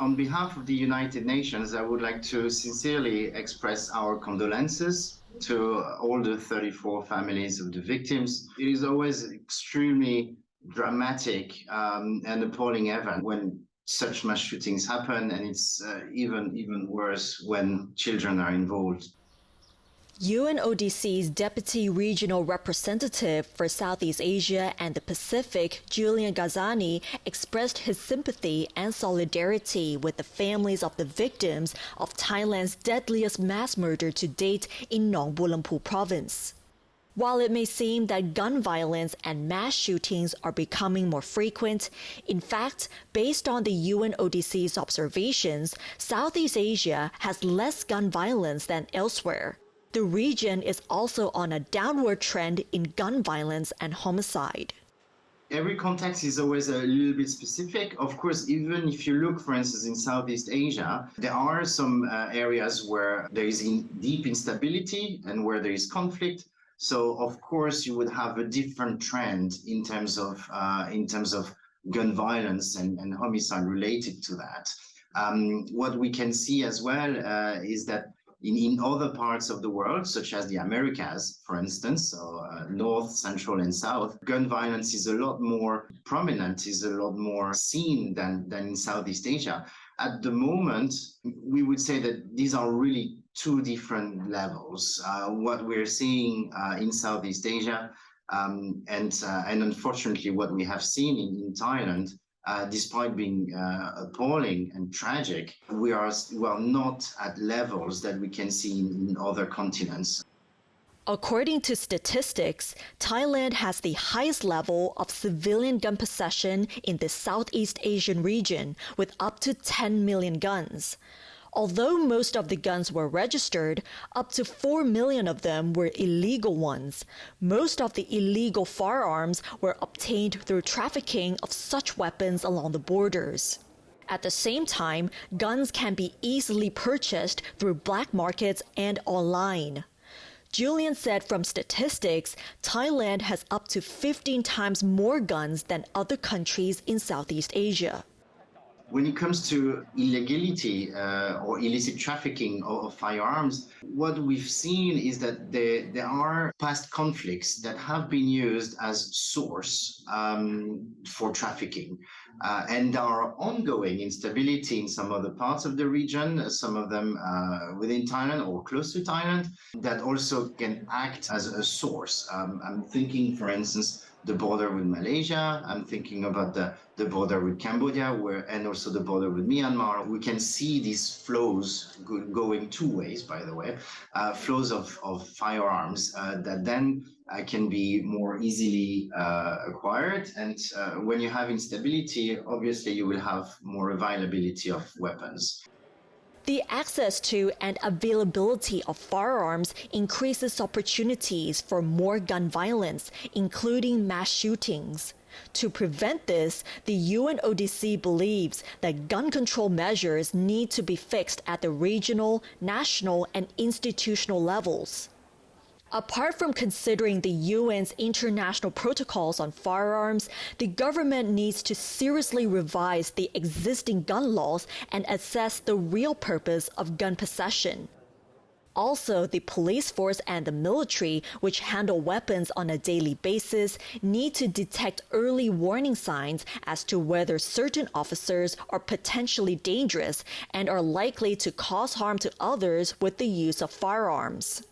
On behalf of the United Nations, I would like to sincerely express our condolences to all the 34 families of the victims. It is always extremely dramatic and appalling event when such mass shootings happen, and it's even worse when children are involved. UNODC's Deputy Regional Representative for Southeast Asia and the Pacific, Julian Ghazani, expressed his sympathy and solidarity with the families of the victims of Thailand's deadliest mass murder to date in Nong Bulampu province. While it may seem that gun violence and mass shootings are becoming more frequent, in fact, based on the UNODC's observations, Southeast Asia has less gun violence than elsewhere. The region is also on a downward trend in gun violence and homicide. Every context is always a little bit specific. Of course, even if you look, for instance, in Southeast Asia, there are some areas where there is deep instability and where there is conflict. So, of course, you would have a different trend in terms of gun violence and homicide related to that. What we can see as well is that in other parts of the world, such as the Americas, for instance, so North, Central, and South, gun violence is a lot more prominent, is a lot more seen than in Southeast Asia. At the moment, we would say that these are really two different levels. What we're seeing in Southeast Asia and unfortunately what we have seen in Thailand, despite being appalling and tragic, we are not at levels that we can see in other continents. According to statistics, Thailand has the highest level of civilian gun possession in the Southeast Asian region, with up to 10 million guns. Although most of the guns were registered, up to 4 million of them were illegal ones. Most of the illegal firearms were obtained through trafficking of such weapons along the borders. At the same time, guns can be easily purchased through black markets and online. Julian said from statistics, Thailand has up to 15 times more guns than other countries in Southeast Asia. When it comes to illegality or illicit trafficking of firearms, what we've seen is that there are past conflicts that have been used as source for trafficking. And there are ongoing instability in some other parts of the region, some of them within Thailand or close to Thailand, that also can act as a source. I'm thinking, for instance, the border with Malaysia. I'm thinking about the border with Cambodia, and also the border with Myanmar. We can see these flows going two ways, by the way, flows of firearms that then can be more easily acquired. And when you have instability, obviously you will have more availability of weapons. The access to and availability of firearms increases opportunities for more gun violence, including mass shootings. To prevent this, the UNODC believes that gun control measures need to be fixed at the regional, national, and institutional levels. Apart from considering the UN's international protocols on firearms, the government needs to seriously revise the existing gun laws and assess the real purpose of gun possession. Also, the police force and the military, which handle weapons on a daily basis, need to detect early warning signs as to whether certain officers are potentially dangerous and are likely to cause harm to others with the use of firearms.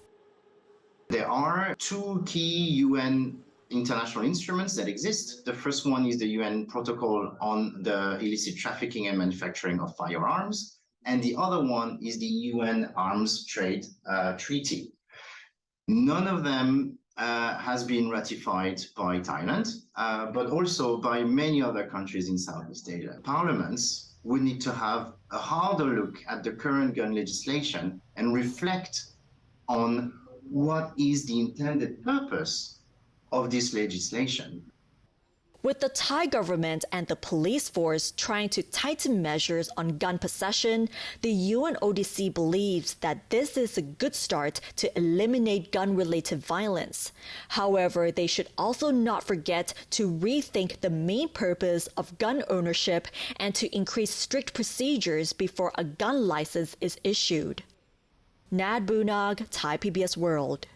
There are two key UN international instruments that exist. The first one is the UN Protocol on the illicit trafficking and manufacturing of firearms, and the other one is the UN Arms Trade Treaty. None of them has been ratified by Thailand, but also by many other countries in Southeast Asia. Parliaments would need to have a harder look at the current gun legislation and reflect on what is the intended purpose of this legislation. With the Thai government and the police force trying to tighten measures on gun possession, the UNODC believes that this is a good start to eliminate gun-related violence. However, they should also not forget to rethink the main purpose of gun ownership and to increase strict procedures before a gun license is issued. Nad Bunag, Thai PBS World.